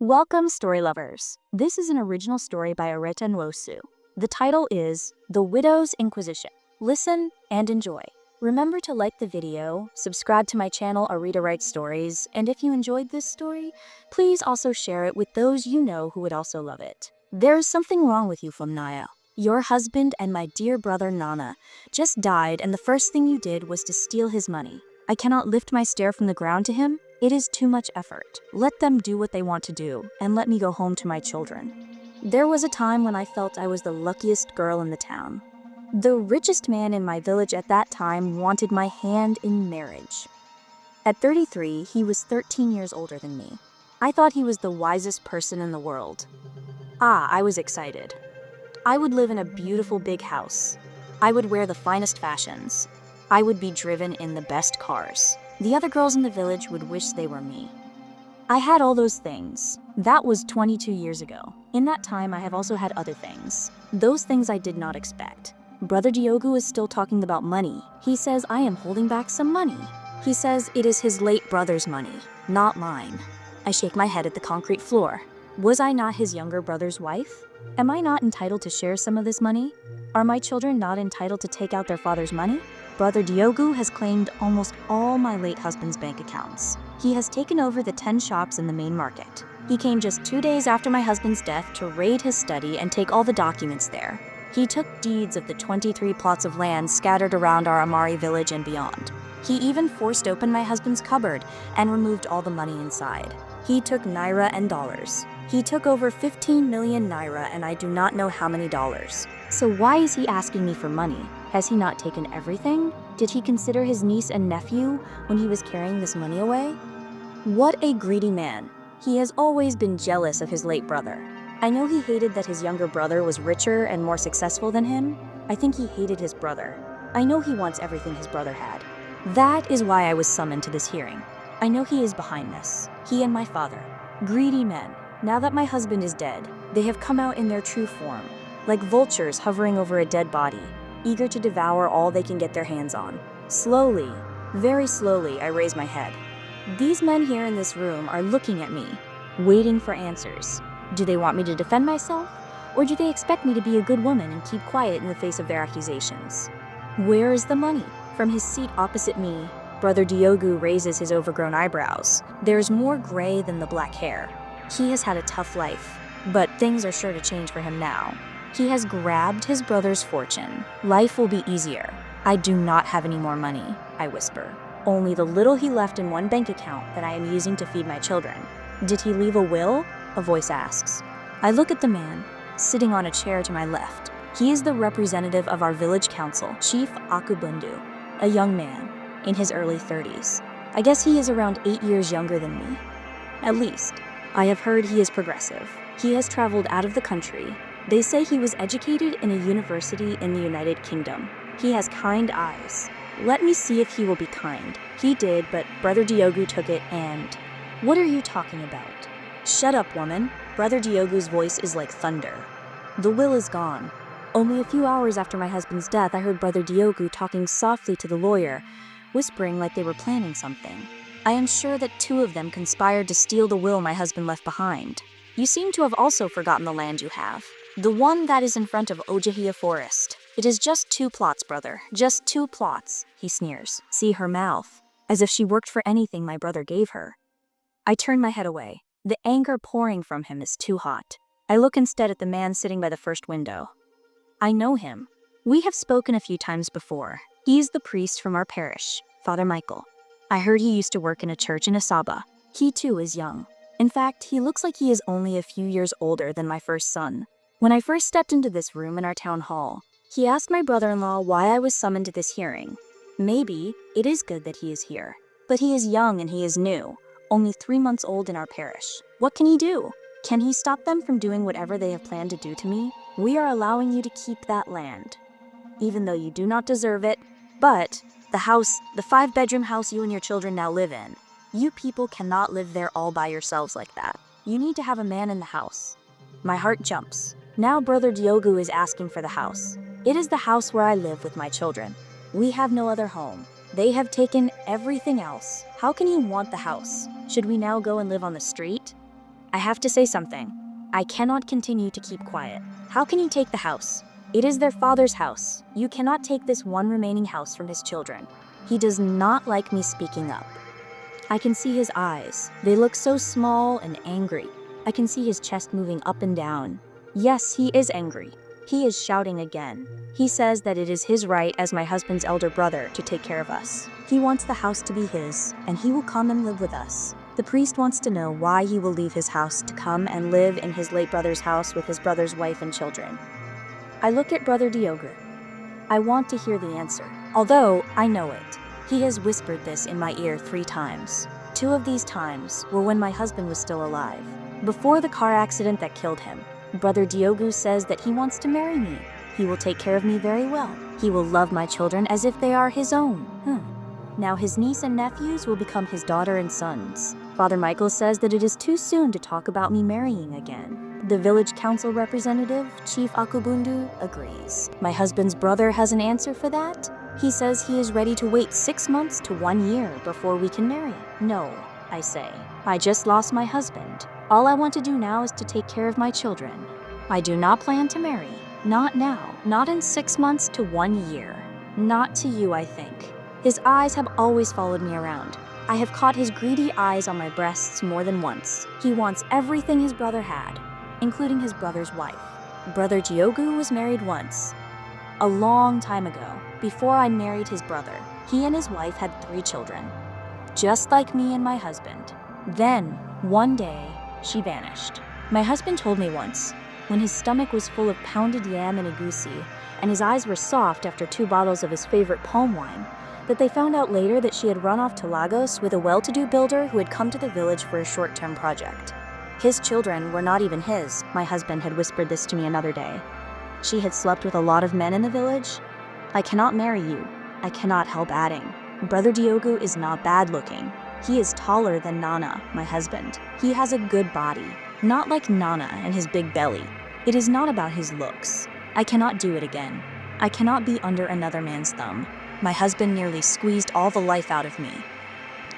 Welcome, story lovers. This is an original story by Areta Nwosu. The title is The Widow's Inquisition. Listen and enjoy. Remember to like the video, subscribe to my channel Areta Writes Stories, and if you enjoyed this story, please also share it with those you know who would also love it. There's something wrong with you, Fumnaya. Your husband and my dear brother Nnanna just died, and the first thing you did was to steal his money. I cannot lift my stare from the ground to him. It is too much effort. Let them do what they want to do, and let me go home to my children. There was a time when I felt I was the luckiest girl in the town. The richest man in my village at that time wanted my hand in marriage. At 33, he was 13 years older than me. I thought he was the wisest person in the world. I was excited. I would live in a beautiful big house. I would wear the finest fashions. I would be driven in the best cars. The other girls in the village would wish they were me. I had all those things. That was 22 years ago. In that time, I have also had other things. Those things I did not expect. Brother Diogo is still talking about money. He says I am holding back some money. He says it is his late brother's money, not mine. I shake my head at the concrete floor. Was I not his younger brother's wife? Am I not entitled to share some of this money? Are my children not entitled to take out their father's money? Brother Diogo has claimed almost all my late husband's bank accounts. He has taken over the 10 shops in the main market. He came just 2 days after my husband's death to raid his study and take all the documents there. He took deeds of the 23 plots of land scattered around our Amari village and beyond. He even forced open my husband's cupboard and removed all the money inside. He took naira and dollars. He took over 15 million naira, and I do not know how many dollars. So why is he asking me for money? Has he not taken everything? Did he consider his niece and nephew when he was carrying this money away? What a greedy man. He has always been jealous of his late brother. I know he hated that his younger brother was richer and more successful than him. I think he hated his brother. I know he wants everything his brother had. That is why I was summoned to this hearing. I know he is behind this. He and my father. Greedy men. Now that my husband is dead, they have come out in their true form, like vultures hovering over a dead body, eager to devour all they can get their hands on. Slowly, very slowly, I raise my head. These men here in this room are looking at me, waiting for answers. Do they want me to defend myself? Or do they expect me to be a good woman and keep quiet in the face of their accusations? Where is the money? From his seat opposite me, Brother Diogo raises his overgrown eyebrows. There's more gray than the black hair. He has had a tough life, but things are sure to change for him now. He has grabbed his brother's fortune. Life will be easier. I do not have any more money, I whisper. Only the little he left in one bank account that I am using to feed my children. Did he leave a will? A voice asks. I look at the man, sitting on a chair to my left. He is the representative of our village council, Chief Akubundu, a young man, in his early 30s. I guess he is around 8 years younger than me. At least, I have heard he is progressive. He has traveled out of the country. They say he was educated in a university in the United Kingdom. He has kind eyes. Let me see if he will be kind. He did, but Brother Diogo took it and... What are you talking about? Shut up, woman. Brother Diogo's voice is like thunder. The will is gone. Only a few hours after my husband's death, I heard Brother Diogo talking softly to the lawyer, whispering like they were planning something. I am sure that 2 of them conspired to steal the will my husband left behind. You seem to have also forgotten the land you have. The one that is in front of Ojahia Forest. It is just 2 plots, brother. Just 2 plots, he sneers. See her mouth. As if she worked for anything my brother gave her. I turn my head away. The anger pouring from him is too hot. I look instead at the man sitting by the first window. I know him. We have spoken a few times before. He is the priest from our parish, Father Michael. I heard he used to work in a church in Asaba. He too is young. In fact, he looks like he is only a few years older than my first son. When I first stepped into this room in our town hall, he asked my brother-in-law why I was summoned to this hearing. Maybe it is good that he is here. But he is young and he is new, only 3 months old in our parish. What can he do? Can he stop them from doing whatever they have planned to do to me? We are allowing you to keep that land, even though you do not deserve it, but the 5-bedroom house you and your children now live in, you people cannot live there all by yourselves like that. You need to have a man in the house. My heart jumps. Now Brother Diogo is asking for the house. It is the house where I live with my children. We have no other home. They have taken everything else. How can you want the house? Should we now go and live on the street? I have to say something. I cannot continue to keep quiet. How can you take the house? It is their father's house. You cannot take this one remaining house from his children. He does not like me speaking up. I can see his eyes. They look so small and angry. I can see his chest moving up and down. Yes, he is angry. He is shouting again. He says that it is his right as my husband's elder brother to take care of us. He wants the house to be his, and he will come and live with us. The priest wants to know why he will leave his house to come and live in his late brother's house with his brother's wife and children. I look at Brother Diogo. I want to hear the answer, although I know it. He has whispered this in my ear 3 times. 2 of these times were when my husband was still alive. Before the car accident that killed him, Brother Diogo says that he wants to marry me. He will take care of me very well. He will love my children as if they are his own. Now his niece and nephews will become his daughter and sons. Father Michael says that it is too soon to talk about me marrying again. The village council representative, Chief Akubundu, agrees. My husband's brother has an answer for that. He says he is ready to wait 6 months to 1 year before we can marry. No, I say. I just lost my husband. All I want to do now is to take care of my children. I do not plan to marry. Not now. Not in 6 months to 1 year. Not to you, I think. His eyes have always followed me around. I have caught his greedy eyes on my breasts more than once. He wants everything his brother had, including his brother's wife. Brother Diogo was married once. A long time ago, before I married his brother, he and his wife had 3 children. Just like me and my husband. Then, one day, she vanished. My husband told me once, when his stomach was full of pounded yam and egusi, and his eyes were soft after 2 bottles of his favorite palm wine, that they found out later that she had run off to Lagos with a well-to-do builder who had come to the village for a short-term project. His children were not even his. My husband had whispered this to me another day. She had slept with a lot of men in the village. I cannot marry you. I cannot help adding. Brother Diogo is not bad-looking. He is taller than Nnanna, my husband. He has a good body, not like Nnanna and his big belly. It is not about his looks. I cannot do it again. I cannot be under another man's thumb. My husband nearly squeezed all the life out of me.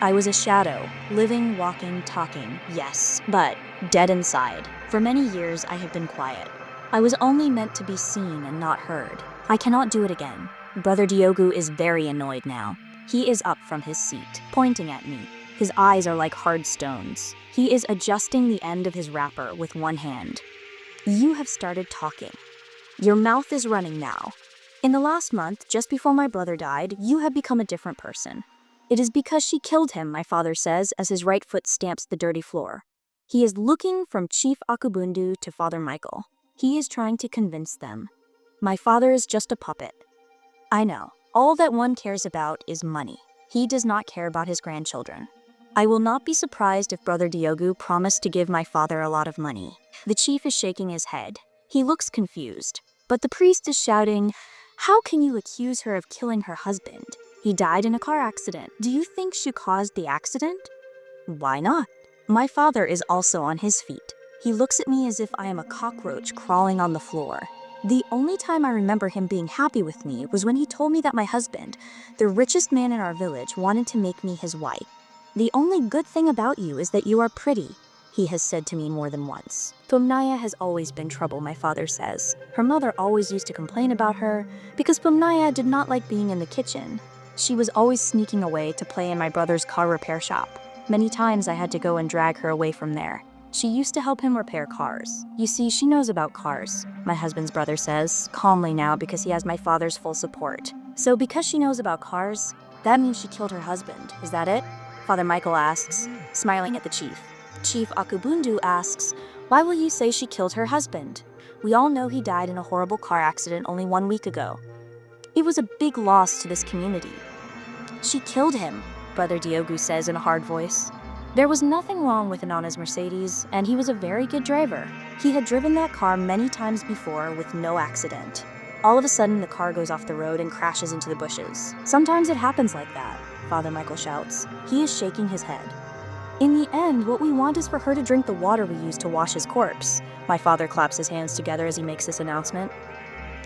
I was a shadow, living, walking, talking, yes, but dead inside. For many years, I have been quiet. I was only meant to be seen and not heard. I cannot do it again. Brother Diogo is very annoyed now. He is up from his seat, pointing at me. His eyes are like hard stones. He is adjusting the end of his wrapper with one hand. You have started talking. Your mouth is running now. In the last month, just before my brother died, you have become a different person. It is because she killed him, my father says, as his right foot stamps the dirty floor. He is looking from Chief Akubundu to Father Michael. He is trying to convince them. My father is just a puppet. I know. All that one cares about is money. He does not care about his grandchildren. I will not be surprised if Brother Diogo promised to give my father a lot of money. The chief is shaking his head. He looks confused. But the priest is shouting, "How can you accuse her of killing her husband? He died in a car accident. Do you think she caused the accident?" Why not? My father is also on his feet. He looks at me as if I am a cockroach crawling on the floor. The only time I remember him being happy with me was when he told me that my husband, the richest man in our village, wanted to make me his wife. "The only good thing about you is that you are pretty," he has said to me more than once. Fumnaya has always been trouble, my father says. Her mother always used to complain about her because Fumnaya did not like being in the kitchen. She was always sneaking away to play in my brother's car repair shop. Many times I had to go and drag her away from there. She used to help him repair cars. You see, she knows about cars, my husband's brother says, calmly now because he has my father's full support. So because she knows about cars, that means she killed her husband, is that it? Father Michael asks, smiling at the chief. Chief Akubundu asks, "Why will you say she killed her husband? We all know he died in a horrible car accident only 1 week ago. It was a big loss to this community." "She killed him," Brother Diogo says in a hard voice. There was nothing wrong with Nnanna's Mercedes, and he was a very good driver. He had driven that car many times before with no accident. All of a sudden, the car goes off the road and crashes into the bushes. Sometimes it happens like that, Father Michael shouts. He is shaking his head. In the end, what we want is for her to drink the water we used to wash his corpse. My father claps his hands together as he makes this announcement.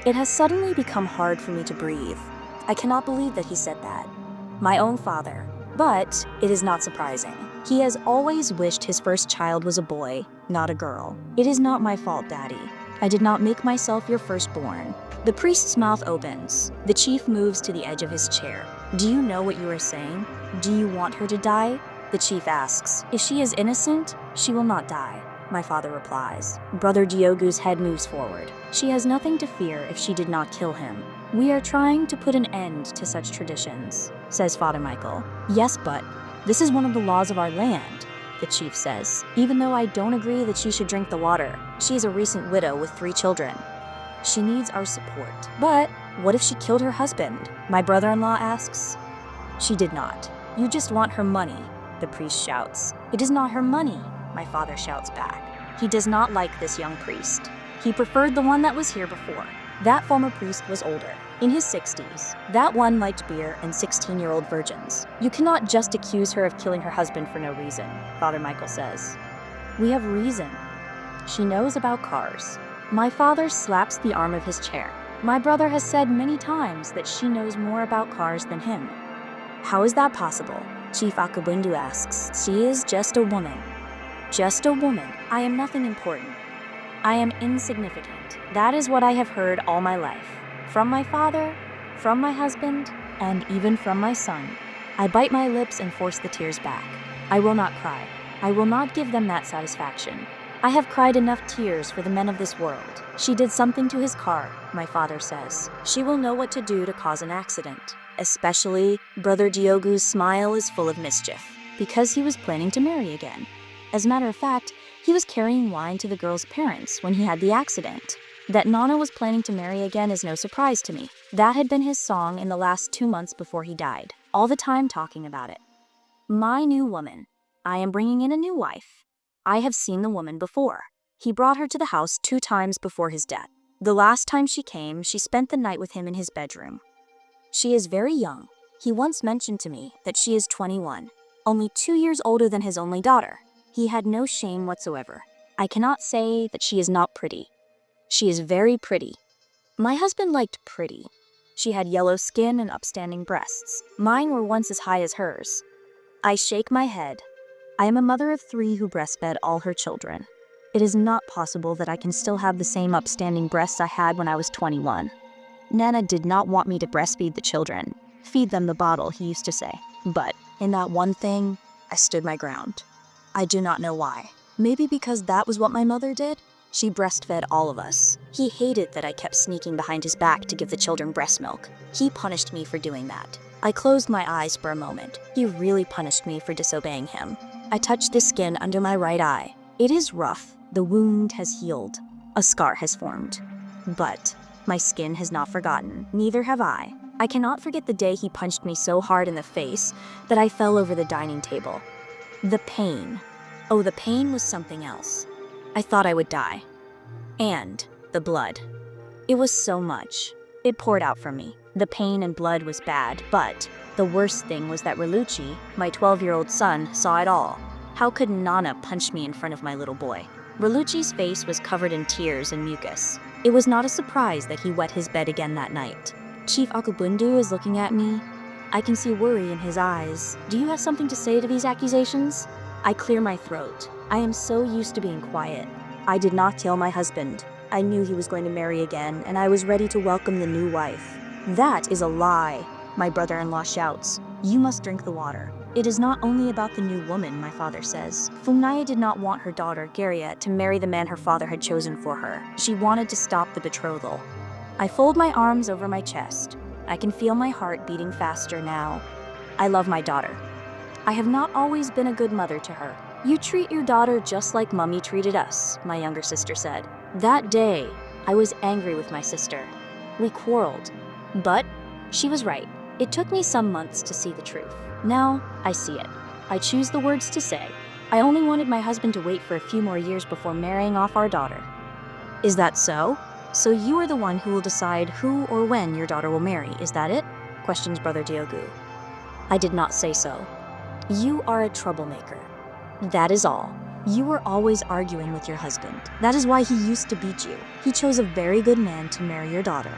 It has suddenly become hard for me to breathe. I cannot believe that he said that. My own father. But it is not surprising. He has always wished his first child was a boy, not a girl. It is not my fault, Daddy. I did not make myself your firstborn. The priest's mouth opens. The chief moves to the edge of his chair. Do you know what you are saying? Do you want her to die? The chief asks. If she is innocent, she will not die. My father replies. Brother Diogu's head moves forward. She has nothing to fear if she did not kill him. We are trying to put an end to such traditions, says Father Michael. Yes, but this is one of the laws of our land, the chief says. Even though I don't agree that she should drink the water, she is a recent widow with 3 children. She needs our support. But what if she killed her husband? My brother-in-law asks. She did not. You just want her money, the priest shouts. It is not her money, my father shouts back. He does not like this young priest. He preferred the one that was here before. That former priest was older, in his 60s. That one liked beer and 16-year-old virgins. You cannot just accuse her of killing her husband for no reason, Father Michael says. We have reason. She knows about cars. My father slaps the arm of his chair. My brother has said many times that she knows more about cars than him. How is that possible? Chief Akubundu asks. She is just a woman. Just a woman. I am nothing important. I am insignificant. That is what I have heard all my life. From my father, from my husband, and even from my son. I bite my lips and force the tears back. I will not cry. I will not give them that satisfaction. I have cried enough tears for the men of this world. She did something to his car, my father says. She will know what to do to cause an accident. Especially, Brother Diogu's smile is full of mischief, because he was planning to marry again. As a matter of fact, he was carrying wine to the girl's parents when he had the accident. That Nnanna was planning to marry again is no surprise to me. That had been his song in the last 2 months before he died, all the time talking about it. My new woman. I am bringing in a new wife. I have seen the woman before. He brought her to the house 2 times before his death. The last time she came, she spent the night with him in his bedroom. She is very young. He once mentioned to me that she is 21, only 2 years older than his only daughter. He had no shame whatsoever. I cannot say that she is not pretty. She is very pretty. My husband liked pretty. She had yellow skin and upstanding breasts. Mine were once as high as hers. I shake my head. I am a mother of 3 who breastfed all her children. It is not possible that I can still have the same upstanding breasts I had when I was 21. Nnanna did not want me to breastfeed the children. Feed them the bottle, he used to say. But in that one thing, I stood my ground. I do not know why. Maybe because that was what my mother did? She breastfed all of us. He hated that I kept sneaking behind his back to give the children breast milk. He punished me for doing that. I closed my eyes for a moment. He really punished me for disobeying him. I touched the skin under my right eye. It is rough. The wound has healed. A scar has formed. But my skin has not forgotten. Neither have I. I cannot forget the day he punched me so hard in the face that I fell over the dining table. The pain. Oh, the pain was something else. I thought I would die. And the blood. It was so much. It poured out from me. The pain and blood was bad, but the worst thing was that Relucci, my 12-year-old son, saw it all. How could Nnanna punch me in front of my little boy? Relucci's face was covered in tears and mucus. It was not a surprise that he wet his bed again that night. Chief Akubundu is looking at me. I can see worry in his eyes. Do you have something to say to these accusations? I clear my throat. I am so used to being quiet. I did not kill my husband. I knew he was going to marry again, and I was ready to welcome the new wife. That is a lie, my brother-in-law shouts. You must drink the water. It is not only about the new woman, my father says. Fumnaya did not want her daughter, Garia, to marry the man her father had chosen for her. She wanted to stop the betrothal. I fold my arms over my chest. I can feel my heart beating faster now. I love my daughter. I have not always been a good mother to her. You treat your daughter just like Mummy treated us, my younger sister said. That day, I was angry with my sister. We quarreled. But she was right. It took me some months to see the truth. Now, I see it. I choose the words to say. I only wanted my husband to wait for a few more years before marrying off our daughter. Is that so? So you are the one who will decide who or when your daughter will marry, is that it? Questions Brother Diogu. I did not say so. You are a troublemaker. That is all. You were always arguing with your husband. That is why he used to beat you. He chose a very good man to marry your daughter.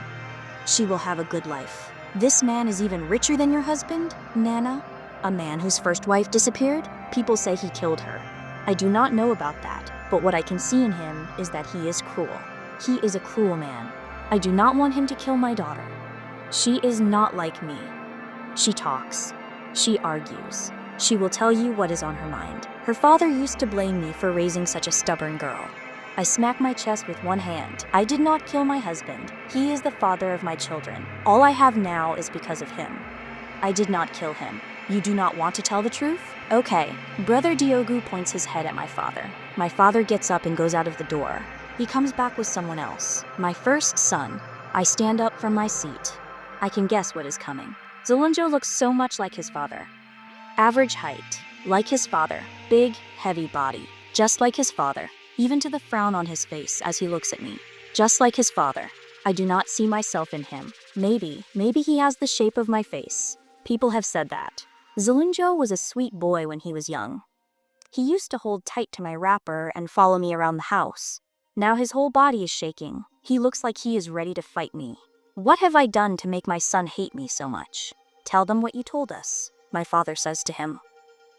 She will have a good life. This man is even richer than your husband, Nnanna? A man whose first wife disappeared? People say he killed her. I do not know about that, but what I can see in him is that he is cruel. He is a cruel man. I do not want him to kill my daughter. She is not like me. She talks. She argues. She will tell you what is on her mind. Her father used to blame me for raising such a stubborn girl. I smack my chest with one hand. I did not kill my husband. He is the father of my children. All I have now is because of him. I did not kill him. You do not want to tell the truth? Okay. Brother Diogu points his head at my father. My father gets up and goes out of the door. He comes back with someone else. My first son. I stand up from my seat. I can guess what is coming. Zulunjo looks so much like his father. Average height. Like his father. Big, heavy body. Just like his father. Even to the frown on his face as he looks at me. Just like his father. I do not see myself in him. Maybe he has the shape of my face. People have said that. Zulunjo was a sweet boy when he was young. He used to hold tight to my wrapper and follow me around the house. Now his whole body is shaking. He looks like he is ready to fight me. What have I done to make my son hate me so much? Tell them what you told us, my father says to him.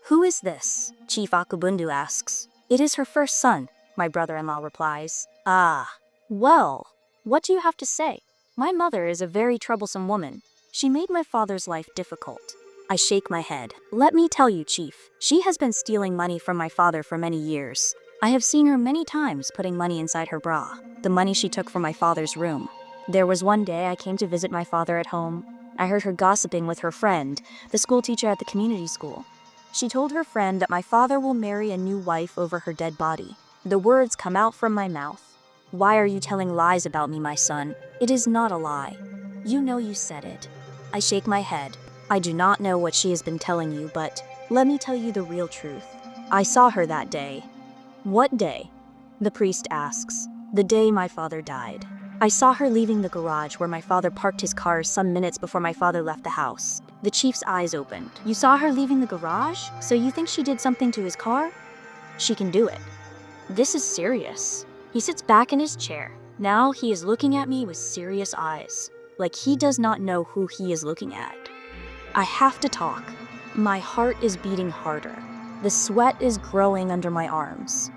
Who is this? Chief Akubundu asks. It is her first son, my brother-in-law replies. Ah, well, what do you have to say? My mother is a very troublesome woman. She made my father's life difficult. I shake my head. Let me tell you, Chief, she has been stealing money from my father for many years. I have seen her many times putting money inside her bra, the money she took from my father's room. There was one day I came to visit my father at home. I heard her gossiping with her friend, the school teacher at the community school. She told her friend that my father will marry a new wife over her dead body. The words come out from my mouth. Why are you telling lies about me, my son? It is not a lie. You know you said it. I shake my head. I do not know what she has been telling you, but let me tell you the real truth. I saw her that day. What day? The priest asks. The day my father died. I saw her leaving the garage where my father parked his car some minutes before my father left the house. The chief's eyes opened. You saw her leaving the garage? So you think she did something to his car? She can do it. This is serious. He sits back in his chair. Now he is looking at me with serious eyes, like he does not know who he is looking at. I have to talk. My heart is beating harder. The sweat is growing under my arms.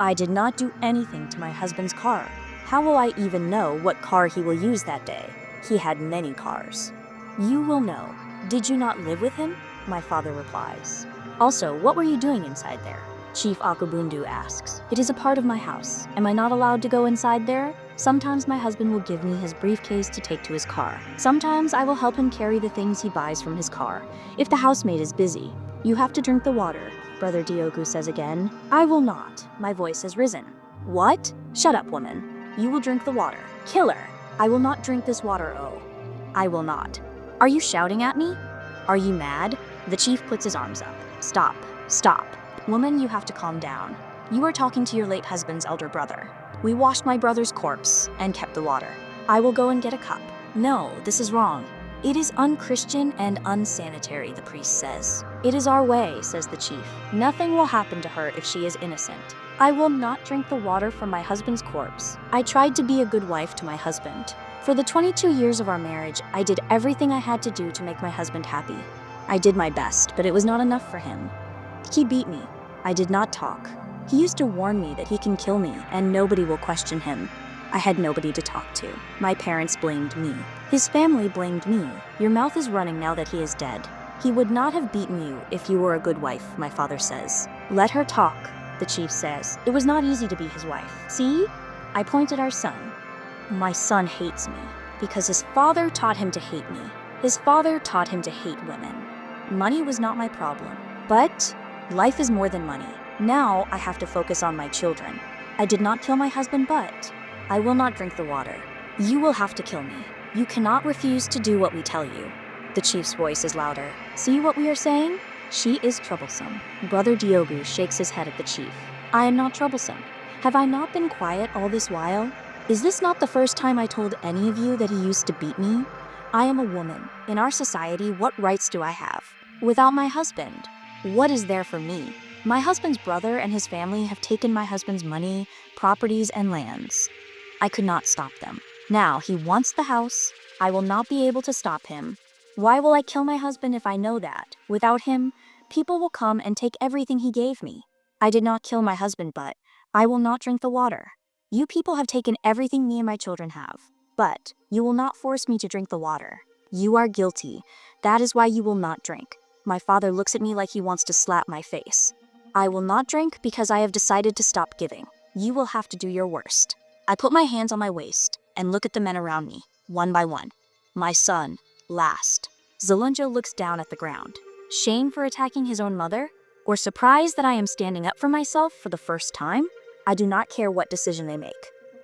I did not do anything to my husband's car. How will I even know what car he will use that day? He had many cars. You will know. Did you not live with him? My father replies. Also, what were you doing inside there? Chief Akubundu asks. It is a part of my house. Am I not allowed to go inside there? Sometimes my husband will give me his briefcase to take to his car. Sometimes I will help him carry the things he buys from his car. If the housemaid is busy, you have to drink the water, Brother Diogu says again. I will not. My voice has risen. What? Shut up, woman. You will drink the water. Killer. I will not drink this water, oh. I will not. Are you shouting at me? Are you mad? The chief puts his arms up. Stop. Stop. Woman, you have to calm down. You are talking to your late husband's elder brother. We washed my brother's corpse and kept the water. I will go and get a cup. No, this is wrong. It is unchristian and unsanitary, the priest says. It is our way, says the chief. Nothing will happen to her if she is innocent. I will not drink the water from my husband's corpse. I tried to be a good wife to my husband. For the 22 years of our marriage, I did everything I had to do to make my husband happy. I did my best, but it was not enough for him. He beat me. I did not talk. He used to warn me that he can kill me and nobody will question him. I had nobody to talk to. My parents blamed me. His family blamed me. Your mouth is running now that he is dead. He would not have beaten you if you were a good wife, my father says. Let her talk, the chief says. It was not easy to be his wife. See? I point at our son. My son hates me because his father taught him to hate me. His father taught him to hate women. Money was not my problem, but life is more than money. Now I have to focus on my children. I did not kill my husband, but I will not drink the water. You will have to kill me. You cannot refuse to do what we tell you. The chief's voice is louder. See what we are saying? She is troublesome. Brother Diogu shakes his head at the chief. I am not troublesome. Have I not been quiet all this while? Is this not the first time I told any of you that he used to beat me? I am a woman. In our society, what rights do I have? Without my husband, what is there for me? My husband's brother and his family have taken my husband's money, properties, and lands. I could not stop them. Now he wants the house. I will not be able to stop him. Why will I kill my husband if I know that, without him, people will come and take everything he gave me? I did not kill my husband, but I will not drink the water. You people have taken everything me and my children have, but you will not force me to drink the water. You are guilty. That is why you will not drink. My father looks at me like he wants to slap my face. I will not drink because I have decided to stop giving. You will have to do your worst. I put my hands on my waist and look at the men around me, one by one. My son, last. Zalunja looks down at the ground. Shame for attacking his own mother? Or surprise that I am standing up for myself for the first time? I do not care what decision they make.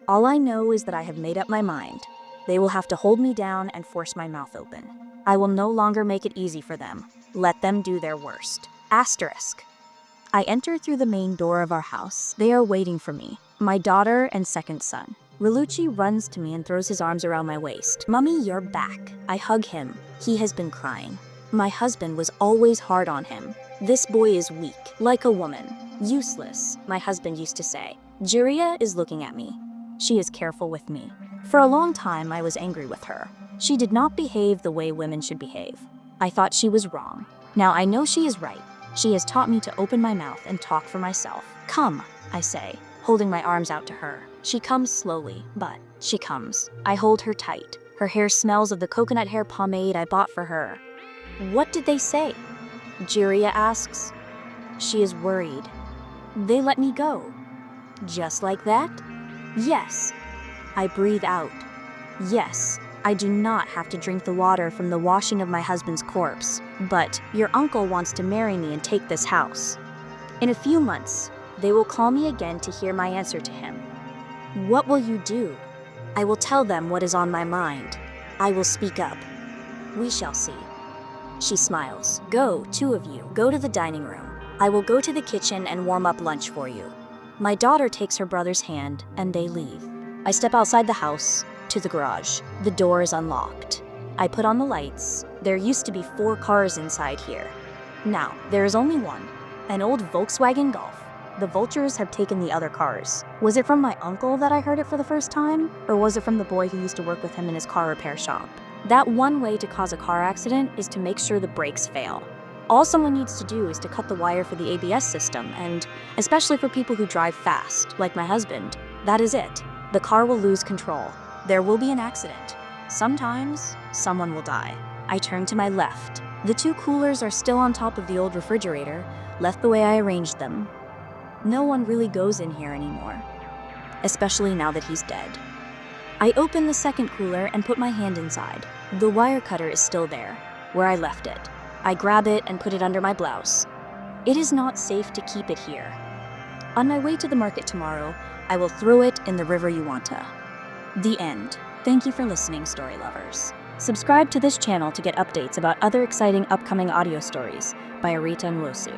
All I know is that I have made up my mind. They will have to hold me down and force my mouth open. I will no longer make it easy for them. Let them do their worst. Asterisk. I enter through the main door of our house. They are waiting for me, my daughter and second son. Rilucci runs to me and throws his arms around my waist. Mummy, you're back. I hug him. He has been crying. My husband was always hard on him. This boy is weak, like a woman. Useless, my husband used to say. Juria is looking at me. She is careful with me. For a long time, I was angry with her. She did not behave the way women should behave. I thought she was wrong. Now I know she is right. She has taught me to open my mouth and talk for myself. Come, I say, holding my arms out to her. She comes slowly, but she comes. I hold her tight. Her hair smells of the coconut hair pomade I bought for her. What did they say? Jiria asks. She is worried. They let me go. Just like that? Yes. I breathe out. Yes, I do not have to drink the water from the washing of my husband's corpse, but your uncle wants to marry me and take this house. In a few months, they will call me again to hear my answer to him. What will you do? I will tell them what is on my mind. I will speak up. We shall see. She smiles. Go, two of you, go to the dining room. I will go to the kitchen and warm up lunch for you. My daughter takes her brother's hand and they leave. I step outside the house, to the garage. The door is unlocked. I put on the lights. There used to be 4 cars inside here. Now, there is only one, an old Volkswagen Golf. The vultures have taken the other cars. Was it from my uncle that I heard it for the first time? Or was it from the boy who used to work with him in his car repair shop? That one way to cause a car accident is to make sure the brakes fail. All someone needs to do is to cut the wire for the ABS system, and especially for people who drive fast, like my husband, that is it. The car will lose control. There will be an accident. Sometimes, someone will die. I turn to my left. The 2 coolers are still on top of the old refrigerator, left the way I arranged them. No one really goes in here anymore, especially now that he's dead. I open the second cooler and put my hand inside. The wire cutter is still there, where I left it. I grab it and put it under my blouse. It is not safe to keep it here. On my way to the market tomorrow, I will throw it in the river Uwanta. The end. Thank you for listening, story lovers. Subscribe to this channel to get updates about other exciting upcoming audio stories by Arita Nwosu.